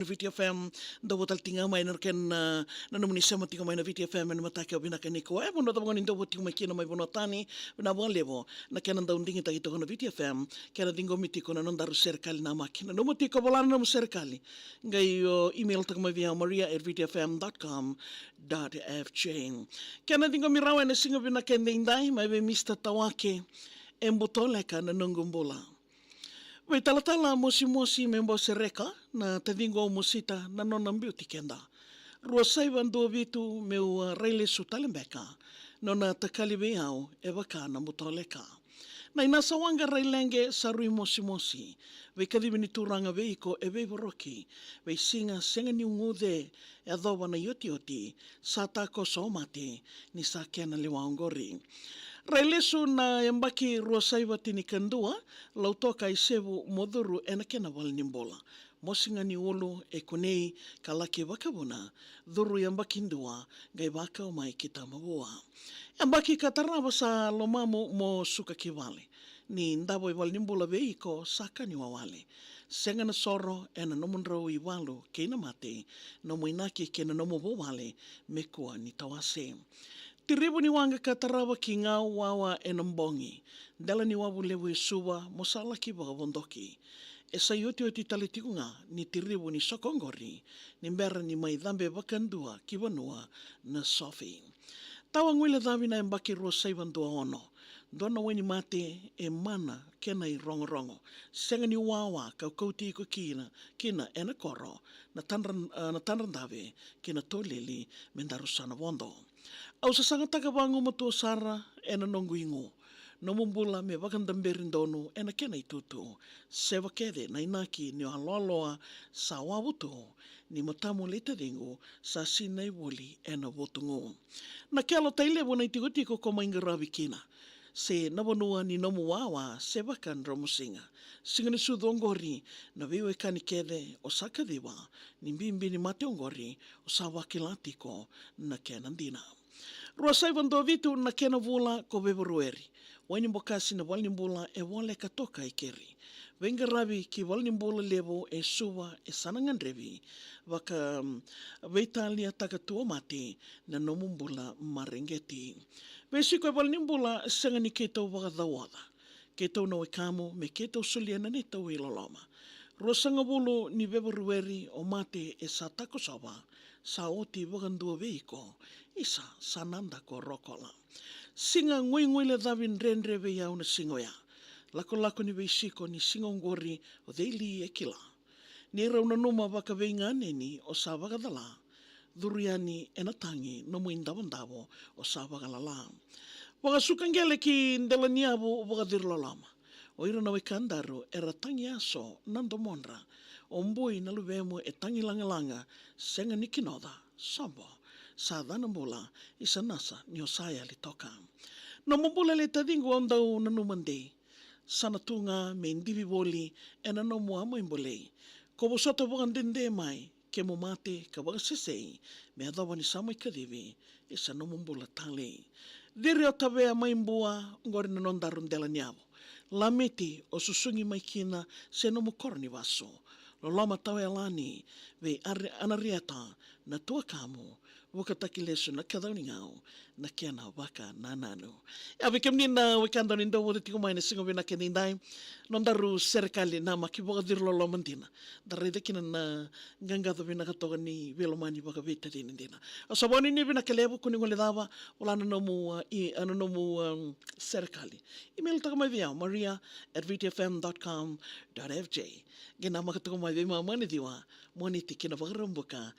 VTFM daw taltinga may narken na namunisa matinga may na VTFM na matake binaka ni ko mo daw ngani daw tinga may kina may bonotani na levo na kenan daw dingi ta ito na VTFM kena dingo mitiko na nondar serkali na makina no mutiko bolan na serkali ngay email ta may via maria@vtfm.com.fj kena dingo mirawa na singa binaka ndai may Mr. Tawake embotole ka na nungumbola. Wei talatala mosi membo sereka na tadingo musita na nonang beauty kenda. Ruasai vandu vitu meu reile sutalembeka nona takalibe au evaka na mutoleka. Na inasa wanga railenge sarui mosi. Wei kadibini turanga veiko eve boroki. Wei singa ni ungude e adhoba na yoti sa tako somate ni sa kena liwaongori. Railesu na yambaki ruasaiva tini kandua, lautoka isevu moduru ena kena walnimbola. Mosinga ni ulu e kunei kalaki wakabuna, dhuru yambaki ndua, gai waka o mai kita mawua. Yambaki katarava sa lomamu mo suka kiwale, ni ndabo i walnimbola veiko saka ni wawale. Senga na soro ena nomundrau i walu keina mate, nomu inaki kena nomu wawale, mekua ni tawase. Tiribu ni wanga katarawa ki ngā wawa e nambongi. Dela ni wawu lewe suwa mosala ki wakawondoki. E sa yoti talitikunga ni tiribu ni sokongori. Ni mbera ni mai dhambe wakandua ki wanua na sofi. Tawa ngwile dhawi na mbaki rua saivandua ono. Dona weni mate e mana kena i rongo. Senga ni wawa kauti iko kina ena koro na tanran dhawe kina toleli mendarusana wondo. Au sasanga taka wangu matua sara ena nongu ingu. Nomumbula me wakandamberin donu ena kena itutu. Sewa kede na inaki ni aloaloa sa wawutu ni matamu leita dingu sa sinai woli ena wotungu. Na kialo taile wana itikotiko koma ingarawi kina. Se nawanua ni nomu wawa se wakan romusinga. Singa ni sudongori na viwe kani kede o sakadiwa ni mbimbi ni mate ongori o sa wakilatiko na kenandina. Ruasai vando vitu na kena vula ko beberueri. Waini mbokasi na walnimbula e wale katoka ikeri. Venga rabi ki walnimbula levo e suwa e sanangan revi. Waka veitalia takatua mati na nomumbula marengeti. Vesiko e walnimbula sangani keto wakadawada. Keto na wekamu me keto suliana ni tau iloloma. Rosanga bulu ni beberueri o mate e sa tako sawa. Sa oti wakandua veiko. Isa sananda ko rokola. Singa ngui le dhavin renre ve yau na singoya. Lako ni veisiko ni singongori o deili e kila. Ni rauna numa waka veinga neni o sa wakadala. Dhuriani enatangi no muindawandavo o sa wakalala. Wakasukangele ki ndela niabu wakadirlolama. O ira na wekandaru era tangi aso nando monra. O mbui na luvemu e tangi langalanga senga nikinoda sombo. Sa dhana mula isa nasa ni osaya li toka. No mambula le tadingu ondau na numande. Sana tunga me indivi woli e na no muamo imbole. Ko bosota wakandende mai ke mo mate ka wakasesei me adawa ni samai kadivi isa no mambula tale. Diri o tawea mai mbua ngori na nondarun dela niavo. Lameti o susungi mai kina se no mukorni waso. Loloma tawe alani ve anariata na tua kamu wakataki lesu na kadauni ngau na kiana waka nananu. Ya vikem na wikando nindo wadi tiko mai na singo vina kenindai nondaru serikali na makiwakadir loloma ndina. Dari dekina na ngangado vina katoga ni velomani waka vita dinindina. Asaboni ni vina kelebu kuningole dawa wala anonomu serikali. Email taka mai via maria@vtfm.com.fj. Gena makatoko mai vima mani diwa moni tikina wakarambuka